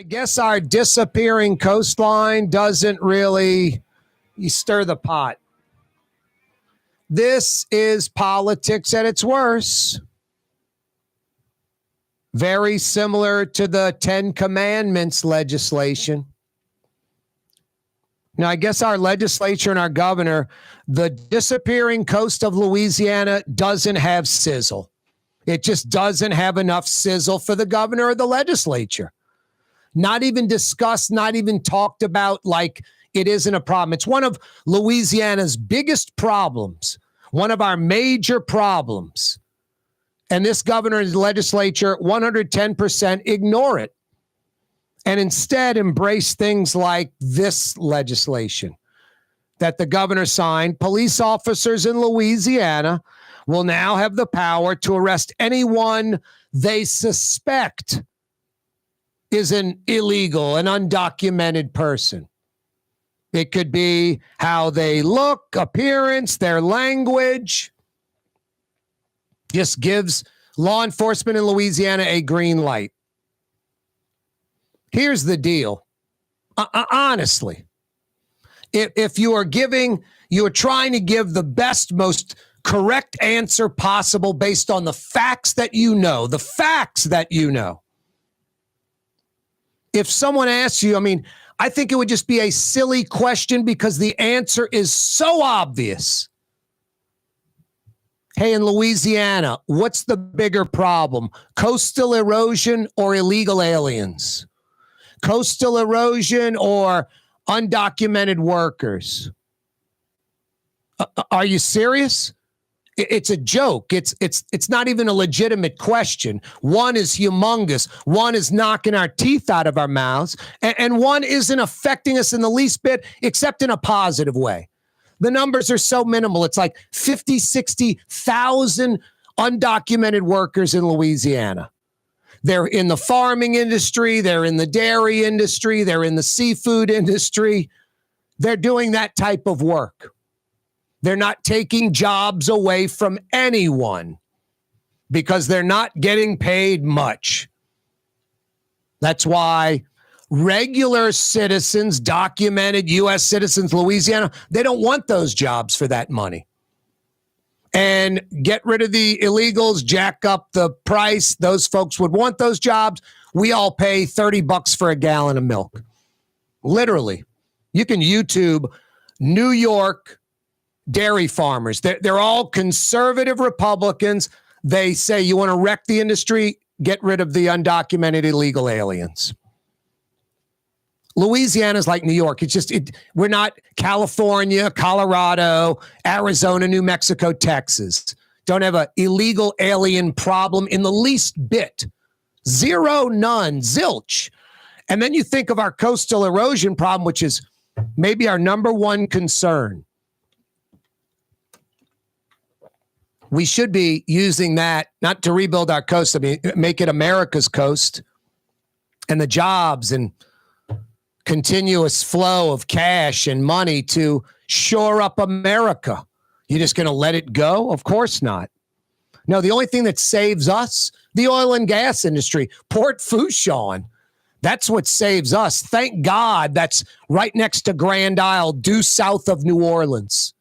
I guess our disappearing coastline doesn't really stir the pot. This is politics at its worst. Very similar to the Ten Commandments legislation. Now, I guess our legislature and our governor, the disappearing coast of Louisiana doesn't have sizzle. It just doesn't have enough sizzle for the governor or the legislature. Not even discussed, not even talked about like it isn't a problem. It's one of Louisiana's biggest problems, one of our major problems. And this governor and legislature 110% ignore it and instead embrace things like this legislation that the governor signed. Police officers in Louisiana will now have the power to arrest anyone they suspect is an illegal, an undocumented person. It could be how they look, appearance, their language. Just gives law enforcement in Louisiana a green light. Here's the deal. Honestly, if you are trying to give the best, most correct answer possible based on the facts that you know, if someone asks you, I think it would just be a silly question because the answer is so obvious. Hey, in Louisiana, what's the bigger problem? Coastal erosion or illegal aliens? Coastal erosion or undocumented workers? Are you serious? It's a joke. It's not even a legitimate question. One is humongous. One is knocking our teeth out of our mouths. And one isn't affecting us in the least bit, except in a positive way. The numbers are so minimal. It's like 50, 60,000 undocumented workers in Louisiana. They're in the farming industry. They're in the dairy industry. They're in the seafood industry. They're doing that type of work. They're not taking jobs away from anyone because they're not getting paid much. That's why regular citizens, documented U.S. citizens, Louisiana, they don't want those jobs for that money. And get rid of the illegals, jack up the price. Those folks would want those jobs. We all pay $30 for a gallon of milk. Literally. You can YouTube New York dairy farmers. They're all conservative Republicans. They say, you want to wreck the industry? Get rid of the undocumented illegal aliens. Louisiana's like New York. We're not California, Colorado, Arizona, New Mexico, Texas. Don't have an illegal alien problem in the least bit. Zero, none, zilch. And then you think of our coastal erosion problem, which is maybe our number one concern. We should be using that not to rebuild our coast, make it America's coast and the jobs and continuous flow of cash and money to shore up America. You're just going to let it go? Of course not. No, the only thing that saves us, the oil and gas industry, Port Fourchon. That's what saves us. Thank God that's right next to Grand Isle, due south of New Orleans.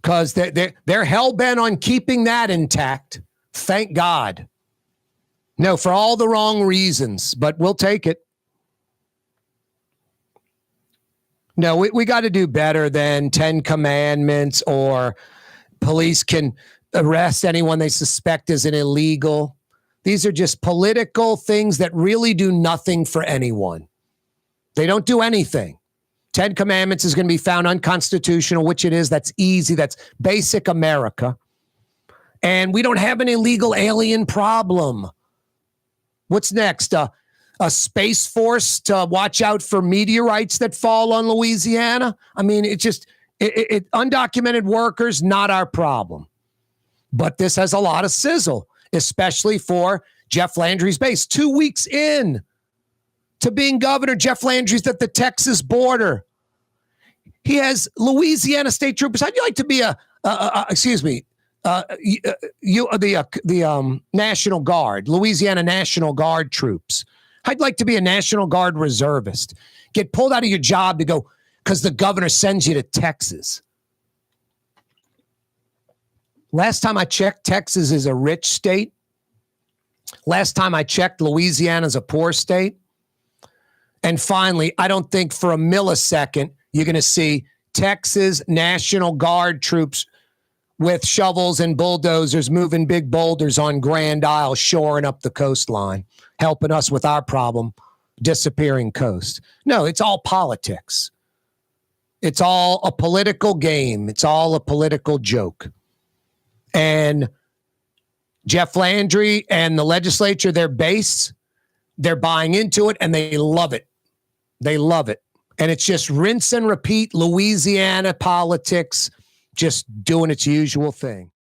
Because they're hell-bent on keeping that intact. Thank God. No, for all the wrong reasons, but we'll take it. No, we got to do better than 10 commandments or police can arrest anyone they suspect is an illegal. These are just political things that really do nothing for anyone. They don't do anything. 10 commandments is going to be found unconstitutional, which it is. That's easy. That's basic America. And we don't have an illegal alien problem. What's next? A space force to watch out for meteorites that fall on Louisiana? Undocumented workers, not our problem. But this has a lot of sizzle, especially for Jeff Landry's base. 2 weeks in to being governor, Jeff Landry's at the Texas border. He has Louisiana state troopers. How'd you like to be The National Guard, Louisiana National Guard troops. I'd like to be a National Guard reservist. Get pulled out of your job to go because the governor sends you to Texas. Last time I checked, Texas is a rich state. Last time I checked, Louisiana's a poor state. And finally, I don't think for a millisecond you're going to see Texas National Guard troops with shovels and bulldozers moving big boulders on Grand Isle, shoring up the coastline, helping us with our problem, disappearing coast. No, it's all politics. It's all a political game. It's all a political joke. And Jeff Landry and the legislature, their base, they're buying into it and they love it. They love it. And it's just rinse and repeat Louisiana politics, just doing its usual thing.